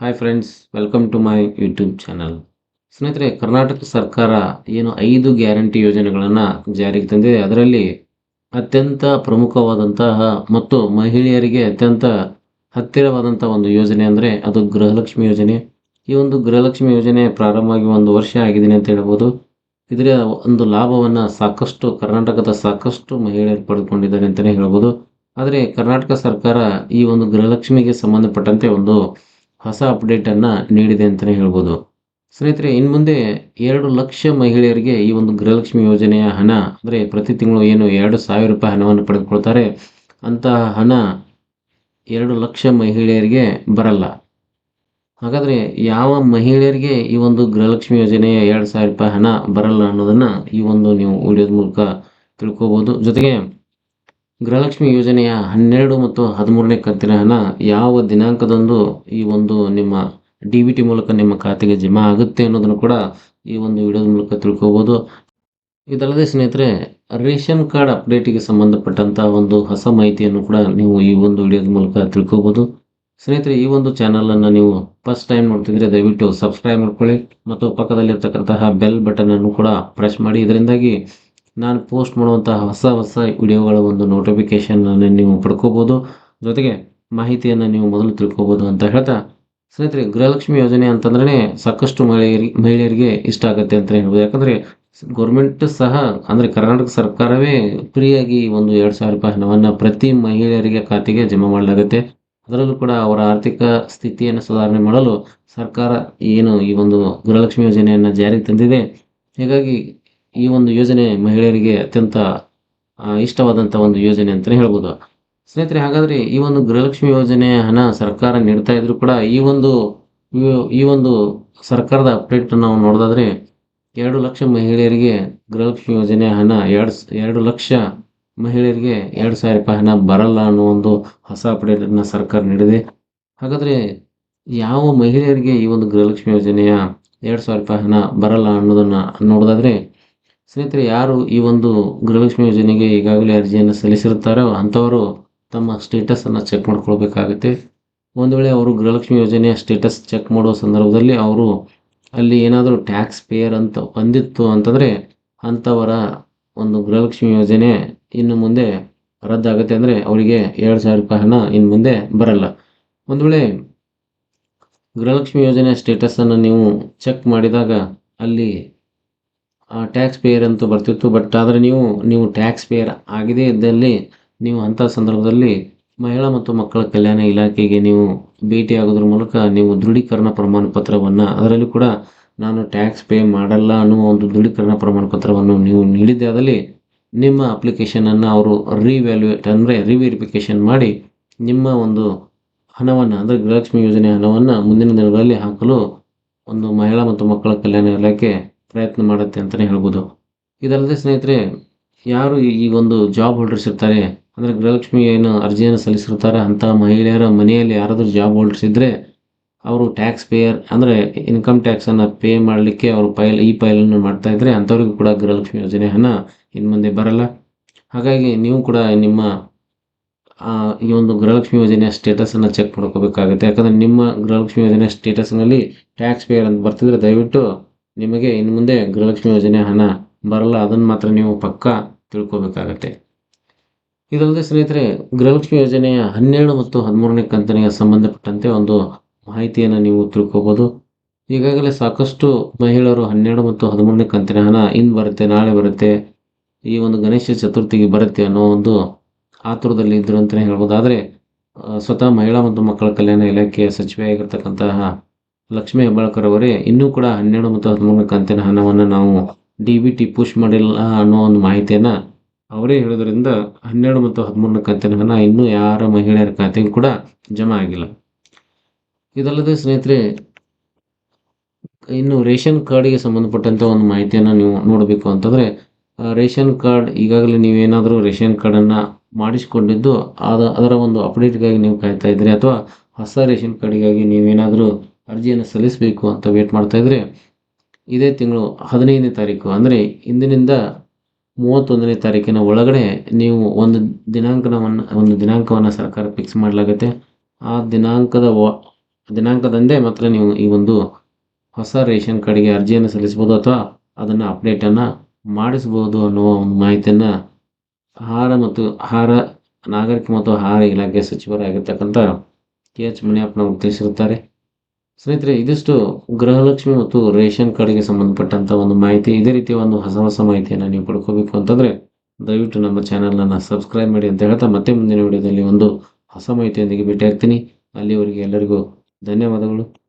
Hi friends, welcome to my YouTube channel. ಸ್ನೇಹಿತರೆ, ಕರ್ನಾಟಕ ಸರ್ಕಾರ ಏನು 5 ಗ್ಯಾರಂಟಿ ಯೋಜನೆಗಳನ್ನು ಜಾರಿಗೆ ತಂದಿದೆ. ಅದರಲ್ಲಿ ಅತ್ಯಂತ ಪ್ರಮುಖವಾದಂತಹ ಮತ್ತು ಮಹಿಳೆಯರಿಗೆ ಅತ್ಯಂತ ಹತ್ತಿರವಾದಂಥ ಒಂದು ಯೋಜನೆ ಅಂದರೆ ಅದು ಗೃಹಲಕ್ಷ್ಮಿ ಯೋಜನೆ. ಈ ಒಂದು ಗೃಹಲಕ್ಷ್ಮಿ ಯೋಜನೆ ಪ್ರಾರಂಭವಾಗಿ 1 ವರ್ಷ ಆಗಿದೆ ಅಂತ ಹೇಳ್ಬೋದು. ಇದರ ಒಂದು ಲಾಭವನ್ನು ಸಾಕಷ್ಟು ಕರ್ನಾಟಕದ ಸಾಕಷ್ಟು ಮಹಿಳೆಯರು ಪಡೆದುಕೊಂಡಿದ್ದಾರೆ ಅಂತಲೇ ಹೇಳ್ಬೋದು. ಆದರೆ ಕರ್ನಾಟಕ ಸರ್ಕಾರ ಈ ಒಂದು ಗೃಹಲಕ್ಷ್ಮಿಗೆ ಸಂಬಂಧಪಟ್ಟಂತೆ ಒಂದು ಹೊಸ ಅಪ್ಡೇಟನ್ನು ನೀಡಿದೆ ಅಂತಲೇ ಹೇಳ್ಬೋದು. ಸ್ನೇಹಿತರೆ, ಇನ್ನು ಮುಂದೆ 2 ಲಕ್ಷ ಮಹಿಳೆಯರಿಗೆ ಈ ಒಂದು ಗೃಹಲಕ್ಷ್ಮಿ ಯೋಜನೆಯ ಹಣ ಅಂದರೆ ಪ್ರತಿ ತಿಂಗಳು ಏನು ₹2,000 ಹಣವನ್ನು ಪಡೆದುಕೊಳ್ತಾರೆ, ಅಂತಹ ಹಣ 2 ಲಕ್ಷ ಮಹಿಳೆಯರಿಗೆ ಬರಲ್ಲ. ಹಾಗಾದರೆ ಯಾವ ಮಹಿಳೆಯರಿಗೆ ಈ ಒಂದು ಗೃಹಲಕ್ಷ್ಮಿ ಯೋಜನೆಯ ₹2,000 ಹಣ ಬರಲ್ಲ ಅನ್ನೋದನ್ನು ಈ ಒಂದು ನೀವು ವಿಡಿಯೋದ ಮೂಲಕ ತಿಳ್ಕೊಬೋದು. ಜೊತೆಗೆ ಗೃಹಲಕ್ಷ್ಮಿ ಯೋಜನೆಯ 12 ಮತ್ತು 13ನೇ ಕಂತಿನ ಹಣ ಯಾವ ದಿನಾಂಕದಂದು ಈ ಒಂದು ನಿಮ್ಮ ಡಿ-ಬಿ-ಟಿ ಮೂಲಕ ನಿಮ್ಮ ಖಾತೆಗೆ ಜಮಾ ಆಗುತ್ತೆ ಅನ್ನೋದನ್ನು ಕೂಡ ಈ ಒಂದು ವಿಡಿಯೋದ ಮೂಲಕ ತಿಳ್ಕೊಬೋದು. ಇದಲ್ಲದೆ ಸ್ನೇಹಿತರೆ, ರೇಷನ್ ಕಾರ್ಡ್ ಅಪ್ಡೇಟಿಗೆ ಸಂಬಂಧಪಟ್ಟಂಥ ಒಂದು ಹೊಸ ಮಾಹಿತಿಯನ್ನು ಕೂಡ ನೀವು ಈ ಒಂದು ವಿಡಿಯೋದ ಮೂಲಕ ತಿಳ್ಕೊಬೋದು. ಸ್ನೇಹಿತರೆ, ಈ ಒಂದು ಚಾನಲನ್ನು ನೀವು ಫಸ್ಟ್ ಟೈಮ್ ನೋಡ್ತಿದ್ರೆ ದಯವಿಟ್ಟು ಸಬ್ಸ್ಕ್ರೈಬ್ ಮಾಡ್ಕೊಳ್ಳಿ ಮತ್ತು ಪಕ್ಕದಲ್ಲಿರ್ತಕ್ಕಂತಹ ಬೆಲ್ ಬಟನ್ ಅನ್ನು ಕೂಡ ಪ್ರೆಸ್ ಮಾಡಿ. ಇದರಿಂದಾಗಿ ನಾನು ಪೋಸ್ಟ್ ಮಾಡುವಂತಹ ಹೊಸ ಹೊಸ ವಿಡಿಯೋಗಳ ಒಂದು ನೋಟಿಫಿಕೇಷನನ್ನು ನೀವು ಪಡ್ಕೋಬೋದು. ಜೊತೆಗೆ ಮಾಹಿತಿಯನ್ನು ನೀವು ಮೊದಲು ತಿಳ್ಕೊಬೋದು ಅಂತ ಹೇಳ್ತಾ, ಸ್ನೇಹಿತರೆ, ಗೃಹಲಕ್ಷ್ಮಿ ಯೋಜನೆ ಅಂತಂದ್ರೆ ಸಾಕಷ್ಟು ಮಹಿಳೆಯರಿಗೆ ಇಷ್ಟ ಆಗುತ್ತೆ ಅಂತಲೇ ಹೇಳ್ಬೋದು. ಯಾಕಂದರೆ ಗೌರ್ಮೆಂಟ್ ಸಹ ಅಂದರೆ ಕರ್ನಾಟಕ ಸರ್ಕಾರವೇ ಫ್ರೀಯಾಗಿ ಒಂದು ₹2,000 ಹಣವನ್ನು ಪ್ರತಿ ಮಹಿಳೆಯರಿಗೆ ಖಾತೆಗೆ ಜಮಾ ಮಾಡಲಾಗುತ್ತೆ. ಅದರಲ್ಲೂ ಕೂಡ ಅವರ ಆರ್ಥಿಕ ಸ್ಥಿತಿಯನ್ನು ಸುಧಾರಣೆ ಮಾಡಲು ಸರ್ಕಾರ ಏನು ಈ ಒಂದು ಗೃಹಲಕ್ಷ್ಮಿ ಯೋಜನೆಯನ್ನು ಜಾರಿಗೆ ತಂದಿದೆ. ಹೀಗಾಗಿ ಈ ಒಂದು ಯೋಜನೆ ಮಹಿಳೆಯರಿಗೆ ಅತ್ಯಂತ ಇಷ್ಟವಾದಂಥ ಒಂದು ಯೋಜನೆ ಅಂತಲೇ ಹೇಳ್ಬೋದು. ಸ್ನೇಹಿತರೆ, ಹಾಗಾದರೆ ಈ ಒಂದು ಗೃಹಲಕ್ಷ್ಮಿ ಯೋಜನೆಯ ಹಣ ಸರ್ಕಾರ ನೀಡ್ತಾ ಇದ್ರೂ ಕೂಡ ಈ ಒಂದು ಸರ್ಕಾರದ ಅಪ್ಡೇಟ್ ನಾವು ನೋಡೋದಾದ್ರೆ 2 ಲಕ್ಷ ಮಹಿಳೆಯರಿಗೆ ಗೃಹಲಕ್ಷ್ಮಿ ಯೋಜನೆಯ ಹಣ 2 ಲಕ್ಷ ಮಹಿಳೆಯರಿಗೆ ₹2,000 ಹಣ ಬರಲ್ಲ ಅನ್ನೋ ಒಂದು ಹೊಸ ಅಪ್ಡೇಟನ್ನು ಸರ್ಕಾರ ನೀಡಿದೆ. ಹಾಗಾದರೆ ಯಾವ ಮಹಿಳೆಯರಿಗೆ ಈ ಒಂದು ಗೃಹಲಕ್ಷ್ಮಿ ಯೋಜನೆಯ ₹2,000 ಹಣ ಬರಲ್ಲ ಅನ್ನೋದನ್ನು ನೋಡೋದಾದ್ರೆ, ಸ್ನೇಹಿತರೆ, ಯಾರು ಈ ಒಂದು ಗೃಹಲಕ್ಷ್ಮಿ ಯೋಜನೆಗೆ ಈಗಾಗಲೇ ಅರ್ಜಿಯನ್ನು ಸಲ್ಲಿಸಿರ್ತಾರೋ ಅಂಥವರು ತಮ್ಮ ಸ್ಟೇಟಸನ್ನು ಚೆಕ್ ಮಾಡ್ಕೊಳ್ಬೇಕಾಗುತ್ತೆ. ಒಂದು ವೇಳೆ ಅವರು ಗೃಹಲಕ್ಷ್ಮಿ ಯೋಜನೆಯ ಸ್ಟೇಟಸ್ ಚೆಕ್ ಮಾಡುವ ಸಂದರ್ಭದಲ್ಲಿ ಅವರು ಅಲ್ಲಿ ಏನಾದರೂ ಟ್ಯಾಕ್ಸ್ ಪೇಯರ್ ಅಂತ ಬಂದಿತ್ತು ಅಂತಂದರೆ ಅಂಥವರ ಒಂದು ಗೃಹಲಕ್ಷ್ಮಿ ಯೋಜನೆ ಇನ್ನು ಮುಂದೆ ರದ್ದಾಗುತ್ತೆ. ಅಂದರೆ ಅವರಿಗೆ ₹2,000 ಹಣ ಇನ್ನು ಮುಂದೆ ಬರಲ್ಲ. ಒಂದು ವೇಳೆ ಗೃಹಲಕ್ಷ್ಮಿ ಯೋಜನೆಯ ಸ್ಟೇಟಸನ್ನು ನೀವು ಚೆಕ್ ಮಾಡಿದಾಗ ಅಲ್ಲಿ ಟ್ಯಾಕ್ಸ್ ಪೇಯರ್ ಅಂತೂ ಬರ್ತಿತ್ತು. ಬಟ್ ಆದರೆ ನೀವು ಟ್ಯಾಕ್ಸ್ ಪೇಯರ್ ಆಗದೇ ಇದ್ದಲ್ಲಿ ನೀವು ಅಂಥ ಸಂದರ್ಭದಲ್ಲಿ ಮಹಿಳಾ ಮತ್ತು ಮಕ್ಕಳ ಕಲ್ಯಾಣ ಇಲಾಖೆಗೆ ನೀವು ಭೇಟಿಯಾಗೋದ್ರ ಮೂಲಕ ನೀವು ದೃಢೀಕರಣ ಪ್ರಮಾಣ ಪತ್ರವನ್ನು, ಅದರಲ್ಲಿ ಕೂಡ ನಾನು ಟ್ಯಾಕ್ಸ್ ಪೇ ಮಾಡಲ್ಲ ಅನ್ನುವ ಒಂದು ದೃಢೀಕರಣ ಪ್ರಮಾಣ ಪತ್ರವನ್ನು ನೀವು ನೀಡಿದ್ದೆ ಆದಲ್ಲಿ ನಿಮ್ಮ ಅಪ್ಲಿಕೇಶನನ್ನು ಅವರು ರಿವೆರಿಫಿಕೇಷನ್ ಮಾಡಿ ನಿಮ್ಮ ಒಂದು ಹಣವನ್ನು ಅಂದರೆ ಗೃಹಲಕ್ಷ್ಮಿ ಯೋಜನೆ ಹಣವನ್ನು ಮುಂದಿನ ದಿನಗಳಲ್ಲಿ ಹಾಕಲು ಒಂದು ಮಹಿಳಾ ಮತ್ತು ಮಕ್ಕಳ ಕಲ್ಯಾಣ ಇಲಾಖೆ ಪ್ರಯತ್ನ ಮಾಡುತ್ತೆ ಅಂತಲೇ ಹೇಳ್ಬೋದು. ಇದಲ್ಲದೆ ಸ್ನೇಹಿತರೆ, ಯಾರು ಈ ಒಂದು ಜಾಬ್ ಹೋಲ್ಡರ್ಸ್ ಇರ್ತಾರೆ ಅಂದರೆ ಗೃಹಲಕ್ಷ್ಮಿ ಏನು ಅರ್ಜಿಯನ್ನು ಸಲ್ಲಿಸಿರ್ತಾರೆ ಅಂಥ ಮಹಿಳೆಯರ ಮನೆಯಲ್ಲಿ ಯಾರಾದರೂ ಜಾಬ್ ಹೋಲ್ಡರ್ಸ್ ಇದ್ದರೆ ಅವರು ಟ್ಯಾಕ್ಸ್ ಪೇಯರ್ ಅಂದರೆ ಇನ್ಕಮ್ ಟ್ಯಾಕ್ಸನ್ನು ಪೇ ಮಾಡಲಿಕ್ಕೆ ಅವರು ಈ ಫೈಲನ್ನು ಮಾಡ್ತಾ ಇದ್ದರೆ ಅಂಥವ್ರಿಗೂ ಕೂಡ ಗೃಹಲಕ್ಷ್ಮಿ ಯೋಜನೆ ಹಣ ಇನ್ನು ಮುಂದೆ ಬರಲ್ಲ. ಹಾಗಾಗಿ ನೀವು ಕೂಡ ನಿಮ್ಮ ಈ ಒಂದು ಗೃಹಲಕ್ಷ್ಮಿ ಯೋಜನೆಯ ಸ್ಟೇಟಸನ್ನು ಚೆಕ್ ಮಾಡ್ಕೋಬೇಕಾಗುತ್ತೆ. ಯಾಕಂದರೆ ನಿಮ್ಮ ಗೃಹಲಕ್ಷ್ಮಿ ಯೋಜನೆಯ ಸ್ಟೇಟಸ್ನಲ್ಲಿ ಟ್ಯಾಕ್ಸ್ ಪೇಯರ್ ಅಂತ ಬರ್ತಿದ್ರೆ ದಯವಿಟ್ಟು ನಿಮಗೆ ಇನ್ನು ಮುಂದೆ ಗೃಹಲಕ್ಷ್ಮಿ ಯೋಜನೆಯ ಹಣ ಬರಲ್ಲ. ಅದನ್ನು ಮಾತ್ರ ನೀವು ಪಕ್ಕಾ ತಿಳ್ಕೊಬೇಕಾಗತ್ತೆ. ಇದಲ್ಲದೆ ಸ್ನೇಹಿತರೆ, ಗೃಹಲಕ್ಷ್ಮಿ ಯೋಜನೆಯ 12 ಮತ್ತು 13ನೇ ಕಂತಿಗೆ ಸಂಬಂಧಪಟ್ಟಂತೆ ಒಂದು ಮಾಹಿತಿಯನ್ನು ನೀವು ತಿಳ್ಕೊಬೋದು. ಈಗಾಗಲೇ ಸಾಕಷ್ಟು ಮಹಿಳೆಯರು 12 ಮತ್ತು 13ನೇ ಕಂತಿನ ಹಣ ಇಂದು ಬರುತ್ತೆ, ನಾಳೆ ಬರುತ್ತೆ, ಈ ಒಂದು ಗಣೇಶ ಚತುರ್ಥಿಗೆ ಬರುತ್ತೆ ಅನ್ನೋ ಒಂದು ಆತುರದಲ್ಲಿ ಇದ್ದರು ಅಂತಲೇ ಹೇಳ್ಬೋದು. ಆದರೆ ಸ್ವತಃ ಮಹಿಳಾ ಮತ್ತು ಮಕ್ಕಳ ಕಲ್ಯಾಣ ಇಲಾಖೆಯ ಸಚಿವೆಯಾಗಿರ್ತಕ್ಕಂತಹ ಲಕ್ಷ್ಮೀ ಹೆಬ್ಬಾಳ್ಕರ್ ಅವರೇ ಇನ್ನೂ ಕೂಡ 12 ಮತ್ತು 13ನೇ ಕಂತಿನ ಹಣವನ್ನು ನಾವು ಡಿ-ಬಿ-ಟಿ ಪುಷ್ ಮಾಡಿಲ್ಲ ಅನ್ನೋ ಒಂದು ಮಾಹಿತಿಯನ್ನು ಅವರೇ ಹೇಳೋದ್ರಿಂದ 12 ಮತ್ತು 13ನೇ ಕಂತಿನ ಹಣ ಇನ್ನೂ ಯಾರ ಮಹಿಳೆಯರ ಖಾತೆಗೂ ಕೂಡ ಜಮಾ ಆಗಿಲ್ಲ. ಇದಲ್ಲದೆ ಸ್ನೇಹಿತರೆ, ಇನ್ನು ರೇಷನ್ ಕಾರ್ಡಿಗೆ ಸಂಬಂಧಪಟ್ಟಂಥ ಒಂದು ಮಾಹಿತಿಯನ್ನು ನೀವು ನೋಡಬೇಕು ಅಂತಂದರೆ, ರೇಷನ್ ಕಾರ್ಡ್ ಈಗಾಗಲೇ ನೀವೇನಾದರೂ ರೇಷನ್ ಕಾರ್ಡನ್ನು ಮಾಡಿಸಿಕೊಂಡಿದ್ದು ಅದರ ಒಂದು ಅಪ್ಡೇಟ್ಗಾಗಿ ನೀವು ಕಾಯ್ತಾ ಇದ್ದರೆ ಅಥವಾ ಹೊಸ ರೇಷನ್ ಕಾರ್ಡಿಗಾಗಿ ನೀವೇನಾದರೂ ಅರ್ಜಿಯನ್ನು ಸಲ್ಲಿಸಬೇಕು ಅಂತ ವೇಟ್ ಮಾಡ್ತಾ ಇದ್ದರೆ ಇದೇ ತಿಂಗಳು 15ನೇ ತಾರೀಕು ಅಂದರೆ ಇಂದಿನಿಂದ 31ನೇ ತಾರೀಕಿನ ಒಳಗಡೆ ನೀವು ಒಂದು ದಿನಾಂಕವನ್ನು ಸರ್ಕಾರ ಫಿಕ್ಸ್ ಮಾಡಲಾಗುತ್ತೆ. ಆ ದಿನಾಂಕದ ದಿನಾಂಕದಂದೇ ಮಾತ್ರ ನೀವು ಈ ಒಂದು ಹೊಸ ರೇಷನ್ ಕಾರ್ಡ್‌ಗೆ ಅರ್ಜಿಯನ್ನು ಸಲ್ಲಿಸಬಹುದು ಅಥವಾ ಅದನ್ನು ಅಪ್ಡೇಟನ್ನು ಮಾಡಿಸಬಹುದು ಅನ್ನುವ ಒಂದು ಮಾಹಿತಿಯನ್ನು ಆಹಾರ, ನಾಗರಿಕ ಮತ್ತು ಆಹಾರ ಇಲಾಖೆ ಸಚಿವರಾಗಿರ್ತಕ್ಕಂಥ ಕೆ.ಎಚ್. ಮುನಿಯಪ್ಪನವರು ತಿಳಿಸಿರುತ್ತಾರೆ. ಸ್ನೇಹಿತರೆ, ಇದಿಷ್ಟು ಗೃಹಲಕ್ಷ್ಮಿ ಮತ್ತು ರೇಷನ್ ಕಾರ್ಡ್‌ಗೆ ಸಂಬಂಧಪಟ್ಟಂತ ಒಂದು ಮಾಹಿತಿ. ಇದೇ ರೀತಿಯ ಒಂದು ಹೊಸ ಮಾಹಿತಿಯನ್ನು ನೀವು ಪಡ್ಕೋಬೇಕು ಅಂತಂದ್ರೆ ದಯವಿಟ್ಟು ನಮ್ಮ ಚಾನಲನ್ನು ಸಬ್ಸ್ಕ್ರೈಬ್ ಮಾಡಿ ಅಂತ ಹೇಳ್ತಾ ಮತ್ತೆ ಮುಂದಿನ ವಿಡಿಯೋದಲ್ಲಿ ಒಂದು ಹೊಸ ಮಾಹಿತಿಯೊಂದಿಗೆ ಭೇಟಿಯಾಗ್ತೀನಿ. ಅಲ್ಲಿವರೆಗೆ ಎಲ್ಲರಿಗೂ ಧನ್ಯವಾದಗಳು.